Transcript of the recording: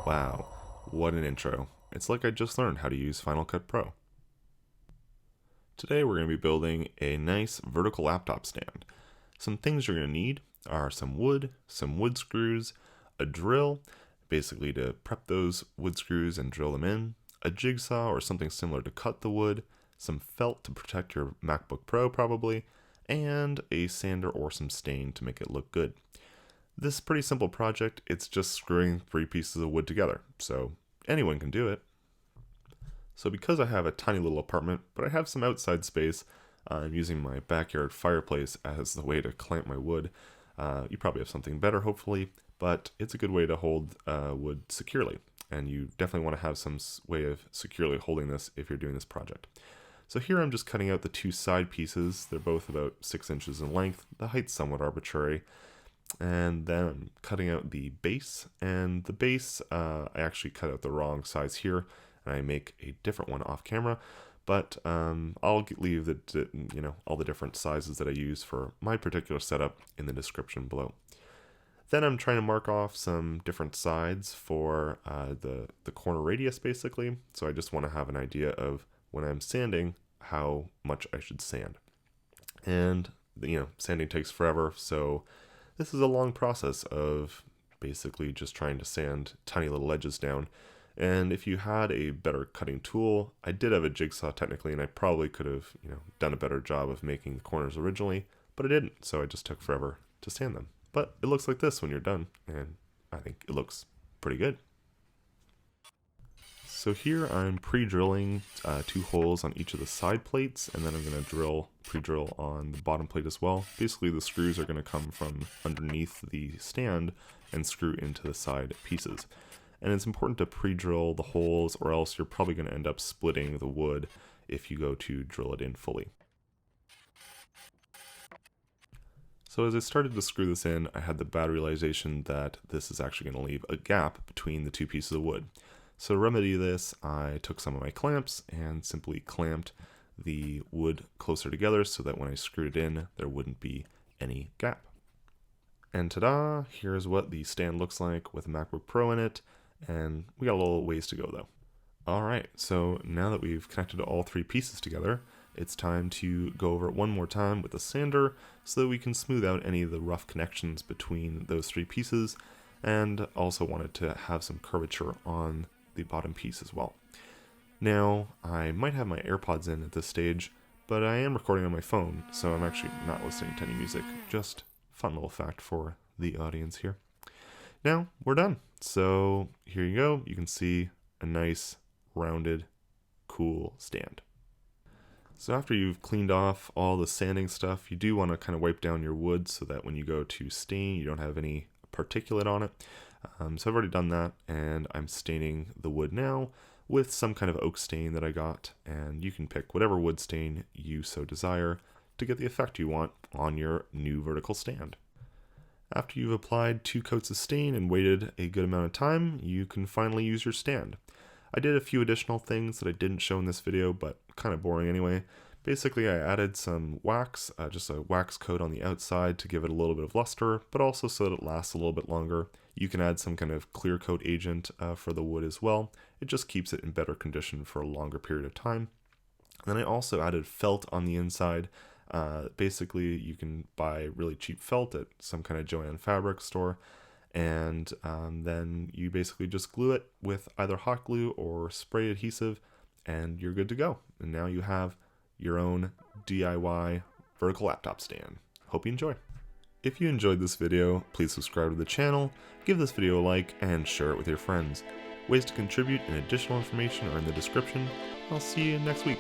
Wow, what an intro. It's like I just learned how to use Final Cut Pro. Today we're going to be building a nice vertical laptop stand. Some things you're going to need are some wood screws, a drill, basically to prep those wood screws and drill them in, a jigsaw or something similar to cut the wood, some felt to protect your MacBook Pro probably, and a sander or some stain to make it look good. This is a pretty simple project. It's just screwing 3 pieces of wood together, so anyone can do it. So because I have a tiny little apartment, but I have some outside space, I'm using my backyard fireplace as the way to clamp my wood. You probably have something better, hopefully, but it's a good way to hold wood securely. And you definitely want to have some way of securely holding this if you're doing this project. So here I'm just cutting out the 2 side pieces. They're both about 6 inches in length. The height's somewhat arbitrary. And then I'm cutting out the base, and the base I actually cut out the wrong size here, and I make a different one off camera, but I'll leave the all the different sizes that I use for my particular setup in the description below. Then I'm trying to mark off some different sides for the corner radius basically, so I just want to have an idea of when I'm sanding how much I should sand. And sanding takes forever, so this is a long process of basically just trying to sand tiny little edges down. And if you had a better cutting tool, I did have a jigsaw technically, and I probably could have done a better job of making the corners originally, but I didn't, so it just took forever to sand them. But it looks like this when you're done, and I think it looks pretty good. So here I'm pre-drilling 2 holes on each of the side plates, and then I'm going to pre-drill on the bottom plate as well. Basically the screws are going to come from underneath the stand and screw into the side pieces. And it's important to pre-drill the holes, or else you're probably going to end up splitting the wood if you go to drill it in fully. So as I started to screw this in, I had the bad realization that this is actually going to leave a gap between the 2 pieces of wood. So to remedy this, I took some of my clamps and simply clamped the wood closer together so that when I screwed it in, there wouldn't be any gap. And ta-da! Here's what the stand looks like with a MacBook Pro in it, and we got a little ways to go though. Alright, so now that we've connected all 3 pieces together, it's time to go over it one more time with a sander so that we can smooth out any of the rough connections between those 3 pieces, and also wanted to have some curvature on the bottom piece as well. Now, I might have my AirPods in at this stage, but I am recording on my phone, so I'm actually not listening to any music. Just fun little fact for the audience here. Now, we're done. So here you go. You can see a nice, rounded, cool stand. So after you've cleaned off all the sanding stuff, you do want to kind of wipe down your wood so that when you go to stain, you don't have any particulate on it. So I've already done that, and I'm staining the wood now with some kind of oak stain that I got, and you can pick whatever wood stain you so desire to get the effect you want on your new vertical stand. After you've applied 2 coats of stain and waited a good amount of time, you can finally use your stand. I did a few additional things that I didn't show in this video, but kind of boring anyway. Basically, I added some wax, just a wax coat on the outside to give it a little bit of luster, but also so that it lasts a little bit longer. You can add some kind of clear coat agent for the wood as well. It just keeps it in better condition for a longer period of time. And then I also added felt on the inside. Basically, you can buy really cheap felt at some kind of Joann fabric store, and then you basically just glue it with either hot glue or spray adhesive, and you're good to go. And now you have your own DIY vertical laptop stand. Hope you enjoy. If you enjoyed this video, please subscribe to the channel, give this video a like, and share it with your friends. Ways to contribute and additional information are in the description. I'll see you next week.